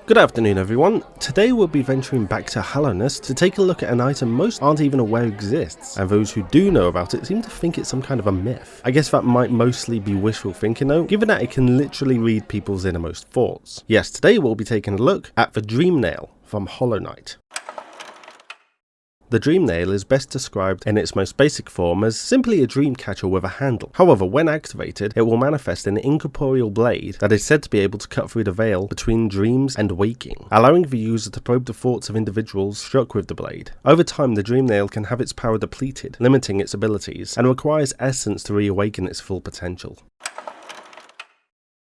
Good afternoon everyone. Today we'll be venturing back to Hallownest to take a look at an item most aren't even aware exists, and those who do know about it seem to think it's some kind of a myth. I guess that might mostly be wishful thinking though, given that it can literally read people's innermost thoughts. Yes, today we'll be taking a look at the Dream Nail from Hollow Knight. The Dream Nail is best described in its most basic form as simply a dream catcher with a handle. However, when activated, it will manifest in an incorporeal blade that is said to be able to cut through the veil between dreams and waking, allowing the user to probe the thoughts of individuals struck with the blade. Over time, the Dream Nail can have its power depleted, limiting its abilities, and requires essence to reawaken its full potential.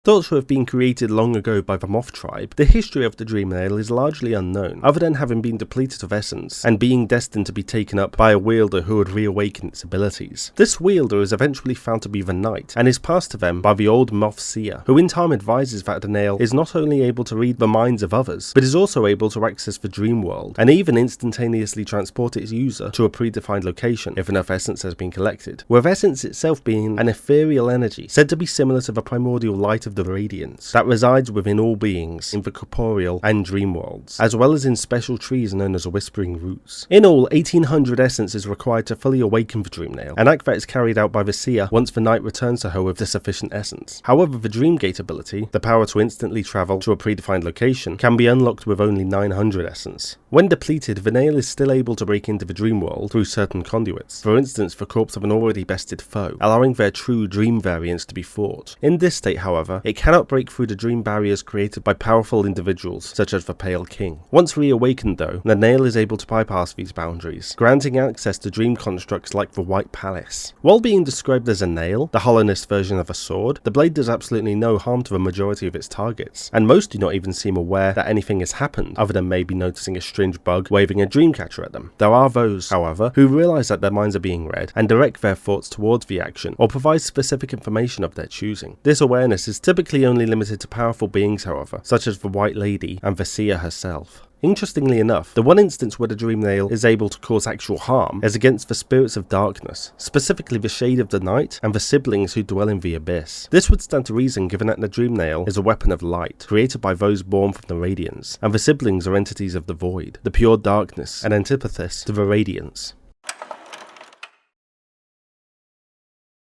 Thought to have been created long ago by the Moth tribe, the history of the Dream Nail is largely unknown, other than having been depleted of essence and being destined to be taken up by a wielder who would reawaken its abilities. This wielder is eventually found to be the Knight, and is passed to them by the old Moth seer, who in time advises that the Nail is not only able to read the minds of others, but is also able to access the dream world, and even instantaneously transport its user to a predefined location if enough essence has been collected, with essence itself being an ethereal energy said to be similar to the primordial light of the radiance that resides within all beings in the corporeal and dream worlds, as well as in special trees known as whispering roots. In all, 1800 essence is required to fully awaken the Dream Nail, an act that is carried out by the seer once the Knight returns to her with the sufficient essence. However, the Dream Gate ability, the power to instantly travel to a predefined location, can be unlocked with only 900 essence. When depleted, the Nail is still able to break into the dream world through certain conduits, for instance the corpse of an already bested foe, allowing their true dream variants to be fought. In this state, however, it cannot break through the dream barriers created by powerful individuals, such as the Pale King. Once reawakened though, the Nail is able to bypass these boundaries, granting access to dream constructs like the White Palace. While being described as a nail, the Hallownest version of a sword, the blade does absolutely no harm to the majority of its targets, and most do not even seem aware that anything has happened, other than maybe noticing a strange bug waving a dream catcher at them. There are those, however, who realise that their minds are being read, and direct their thoughts towards the action, or provide specific information of their choosing. This awareness is typically only limited to powerful beings, however, such as the White Lady and the Seer herself. Interestingly enough, the one instance where the Dream Nail is able to cause actual harm is against the spirits of darkness, specifically the Shade of the Night and the siblings who dwell in the Abyss. This would stand to reason given that the Dream Nail is a weapon of light, created by those born from the Radiance, and the siblings are entities of the Void, the pure darkness, an antithesis to the Radiance.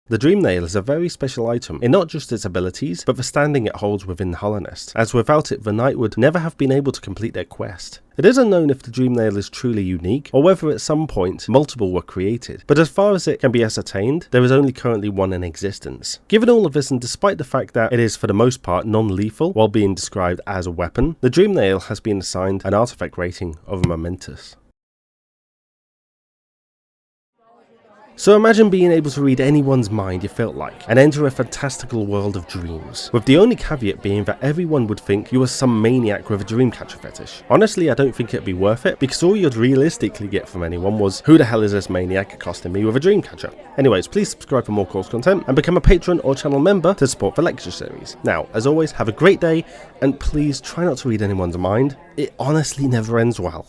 The Dream Nail is a very special item in not just its abilities, but the standing it holds within Hallownest, as without it the Knight would never have been able to complete their quest. It is unknown if the Dream Nail is truly unique, or whether at some point multiple were created, but as far as it can be ascertained, there is only currently one in existence. Given all of this, and despite the fact that it is for the most part non-lethal while being described as a weapon, the Dream Nail has been assigned an artifact rating of momentous. So imagine being able to read anyone's mind you felt like, and enter a fantastical world of dreams, with the only caveat being that everyone would think you were some maniac with a dreamcatcher fetish. Honestly, I don't think it'd be worth it, because all you'd realistically get from anyone was, who the hell is this maniac accosting me with a dreamcatcher? Anyways, please subscribe for more course content, and become a patron or channel member to support the lecture series. Now, as always, have a great day, and please try not to read anyone's mind. It honestly never ends well.